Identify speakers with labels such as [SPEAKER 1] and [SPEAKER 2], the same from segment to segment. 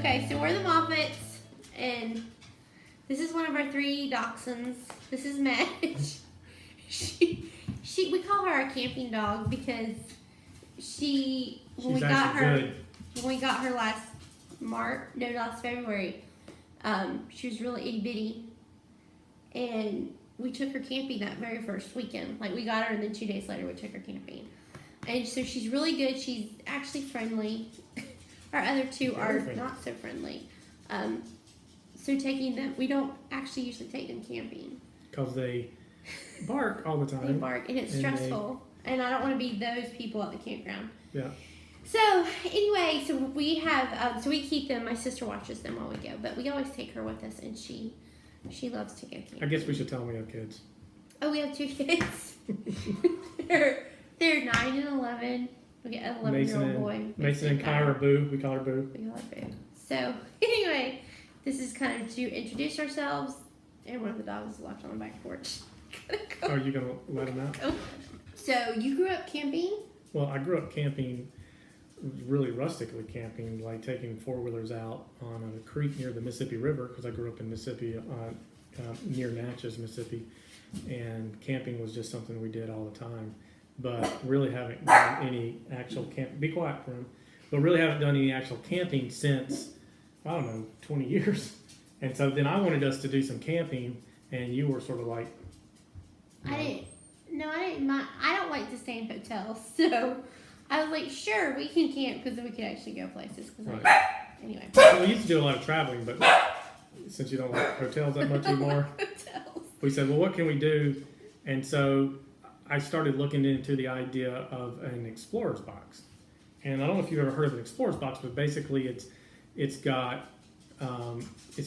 [SPEAKER 1] Okay, so we're the Moffats, and this is one of our 3 dachshunds. This is Madge. We call her a camping dog because when we got her last February, she was really itty bitty, and we took her camping that very first weekend. Like, we got her, and then 2 days later we took her camping. And so she's really good. She's actually friendly. Our other 2 are not so friendly. So taking them, we don't actually usually take them camping.
[SPEAKER 2] Because they bark all the time.
[SPEAKER 1] They bark, and it's stressful. And I don't want to be those people at the campground.
[SPEAKER 2] Yeah.
[SPEAKER 1] So anyway, so we have, so we keep them. My sister watches them while we go, but we always take her with us, and she loves to go camping.
[SPEAKER 2] I guess we should tell them we have kids.
[SPEAKER 1] Oh, we have 2 kids. They're 9 and 11. We get an 11-year-old boy.
[SPEAKER 2] Mason and Kyra Boo. We call her Boo.
[SPEAKER 1] We call her Boo. So anyway, this is kind of to introduce ourselves, and one of the dogs is left on the back porch.
[SPEAKER 2] Are you going to let him out?
[SPEAKER 1] So you grew up camping?
[SPEAKER 2] Well, I grew up camping, really rustically camping, like taking 4-wheelers out on a creek near the Mississippi River, because I grew up in Mississippi, near Natchez, Mississippi, and camping was just something we did all the time. But really haven't done any actual be quiet for him, but really haven't done any actual camping since, I don't know, 20 years. And so then I wanted us to do some camping, and you were sort of like,
[SPEAKER 1] I didn't mind. I don't like to stay in hotels, so I was like, sure, we can camp because then we could actually go places.
[SPEAKER 2] Right.
[SPEAKER 1] Anyway.
[SPEAKER 2] Well, we used to do a lot of traveling, but since you don't like hotels that much anymore, we said, well, what can we do? And so I started looking into the idea of an explorer's box. And I don't know if you've ever heard of an explorer's box, but basically it's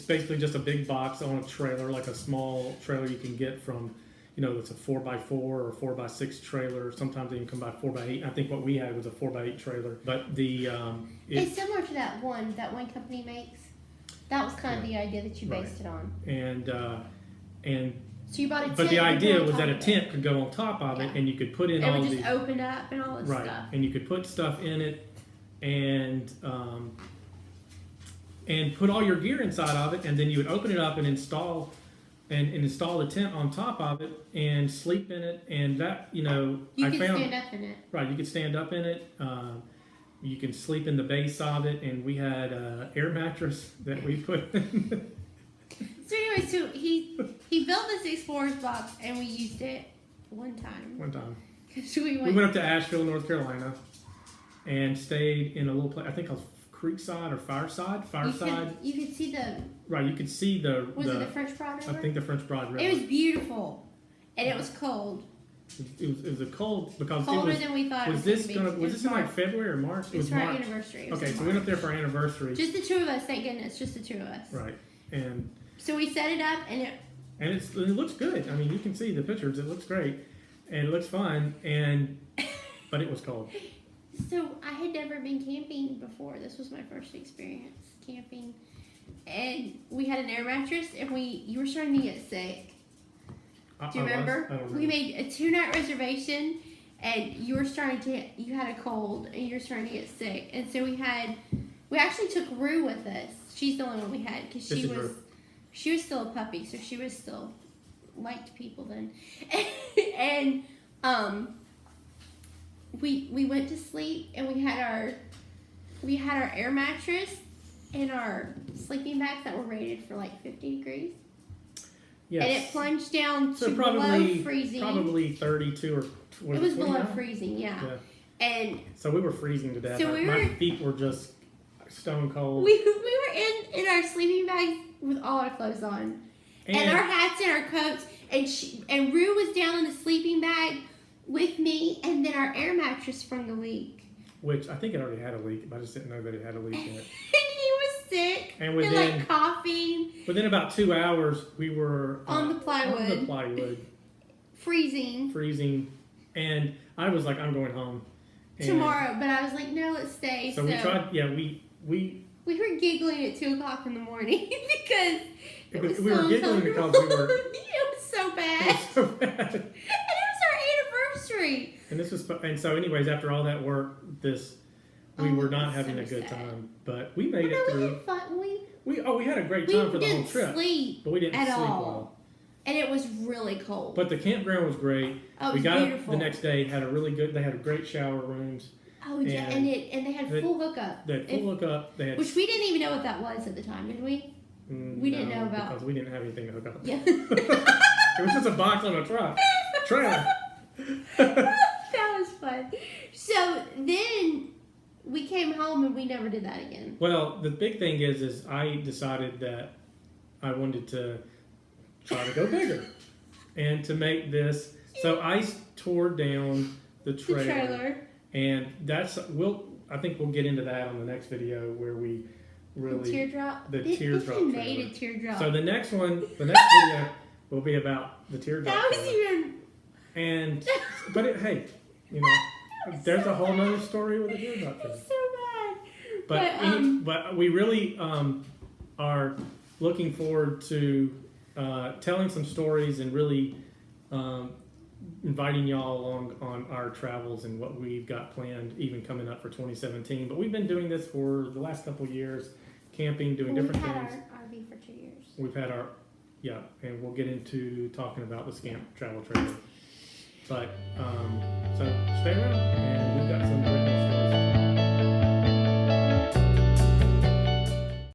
[SPEAKER 2] basically just a big box on a trailer, like a small trailer you can get from, it's a 4x4 or 4x6 trailer. Sometimes they even come by 4x8. I think what we had was a 4x8 trailer. But
[SPEAKER 1] it's similar to that one company makes. That was kind of the idea that you based it on.
[SPEAKER 2] And
[SPEAKER 1] so you bought a tent.
[SPEAKER 2] But the idea was that a tent could go on top of it, and you could put in all
[SPEAKER 1] these. It would just open up and all this stuff.
[SPEAKER 2] Right, and you could put stuff in it, and put all your gear inside of it, and then you would open it up and install the tent on top of it and sleep in it, and that
[SPEAKER 1] you could stand up in it.
[SPEAKER 2] Right, you could stand up in it. You can sleep in the base of it, and we had an air mattress that we put in.
[SPEAKER 1] So anyway, so he built this explorer's box, and we used it one time. Because we went
[SPEAKER 2] up to Asheville, North Carolina, and stayed in a little place. I think it was Creekside or Fireside.
[SPEAKER 1] You could see the.
[SPEAKER 2] Right, you could see the.
[SPEAKER 1] Was it the French Broad River?
[SPEAKER 2] I think the French Broad River.
[SPEAKER 1] It was beautiful, and it was cold.
[SPEAKER 2] It was a cold because
[SPEAKER 1] colder than we thought.
[SPEAKER 2] Was this in like February or March?
[SPEAKER 1] It was for our anniversary.
[SPEAKER 2] Okay, so we went up there for our anniversary.
[SPEAKER 1] Just the 2 of us, thank goodness, just the 2 of us.
[SPEAKER 2] Right, and.
[SPEAKER 1] So we set it up, and
[SPEAKER 2] it looks good. I mean, you can see the pictures. It looks great, and it looks fun. But it was cold.
[SPEAKER 1] So I had never been camping before. This was my first experience camping, and we had an air mattress, and you were starting to get sick. Do you remember?
[SPEAKER 2] I don't remember.
[SPEAKER 1] We made a 2-night reservation, and you had a cold, and you were starting to get sick, and so we actually took Rue with us. She's the only one we had because she was still a puppy, so she was still liked people then. And we went to sleep, and we had our air mattress and our sleeping bags that were rated for like 50 degrees.
[SPEAKER 2] Yes.
[SPEAKER 1] And it plunged down to
[SPEAKER 2] below
[SPEAKER 1] freezing.
[SPEAKER 2] Probably 32 or
[SPEAKER 1] it was below freezing, yeah. And
[SPEAKER 2] so we were freezing to death.
[SPEAKER 1] So
[SPEAKER 2] my feet were just stone cold.
[SPEAKER 1] We were in our sleeping bags with all our clothes on, and our hats and our coats, and Rue was down in the sleeping bag with me, and then our air mattress sprung the leak.
[SPEAKER 2] Which I think it already had a leak, but I just didn't know that it had a leak in it.
[SPEAKER 1] And he was sick and like coughing.
[SPEAKER 2] Within about 2 hours, we were
[SPEAKER 1] on the plywood,
[SPEAKER 2] freezing, and I was like, I'm going home
[SPEAKER 1] tomorrow. But I was like, no, let's stay.
[SPEAKER 2] So we tried. Yeah, we were
[SPEAKER 1] giggling at 2 o'clock in the morning because
[SPEAKER 2] we were giggling because we were.
[SPEAKER 1] It was so bad. And it was our anniversary.
[SPEAKER 2] And so anyways, after all that work, we
[SPEAKER 1] Oh,
[SPEAKER 2] were
[SPEAKER 1] it
[SPEAKER 2] not
[SPEAKER 1] was
[SPEAKER 2] having
[SPEAKER 1] so
[SPEAKER 2] a good
[SPEAKER 1] sad.
[SPEAKER 2] time, but we made
[SPEAKER 1] Well,
[SPEAKER 2] it
[SPEAKER 1] no, we
[SPEAKER 2] through.
[SPEAKER 1] had fun.
[SPEAKER 2] We had a great
[SPEAKER 1] We
[SPEAKER 2] time for the whole
[SPEAKER 1] didn't
[SPEAKER 2] trip,
[SPEAKER 1] sleep
[SPEAKER 2] but we didn't
[SPEAKER 1] at
[SPEAKER 2] sleep
[SPEAKER 1] all.
[SPEAKER 2] well.
[SPEAKER 1] And it was really cold.
[SPEAKER 2] But the campground was great.
[SPEAKER 1] Oh, it
[SPEAKER 2] We
[SPEAKER 1] was
[SPEAKER 2] got
[SPEAKER 1] beautiful.
[SPEAKER 2] up the next day, had a really good. They had great shower rooms.
[SPEAKER 1] Oh yeah, and they had full hookup.
[SPEAKER 2] They had full hookup. They had
[SPEAKER 1] Which we didn't even know what that was at the time, did we? We didn't know about.
[SPEAKER 2] because we didn't have anything to hook up.
[SPEAKER 1] Yeah.
[SPEAKER 2] It was just a box on a trailer.
[SPEAKER 1] That was fun. So then we came home and we never did that again.
[SPEAKER 2] Well, the big thing is I decided that I wanted to try to go bigger and to make this. So I tore down the trailer. And I think we'll get into that on the next video where we really
[SPEAKER 1] The teardrop.
[SPEAKER 2] the
[SPEAKER 1] This
[SPEAKER 2] teardrop
[SPEAKER 1] you
[SPEAKER 2] trailer.
[SPEAKER 1] made a teardrop.
[SPEAKER 2] So the next video will be about the teardrop
[SPEAKER 1] that was
[SPEAKER 2] trailer.
[SPEAKER 1] even.
[SPEAKER 2] And but hey, there's a whole nother story with the teardrop trailer.
[SPEAKER 1] So bad.
[SPEAKER 2] But we really are looking forward to telling some stories and really inviting y'all along on our travels and what we've got planned, even coming up for 2017. But we've been doing this for the last couple of years, camping, doing different
[SPEAKER 1] We've
[SPEAKER 2] things.
[SPEAKER 1] had our RV for 2 years.
[SPEAKER 2] We've had and we'll get into talking about the Scamp travel trailer. But so stay around, and we've got some great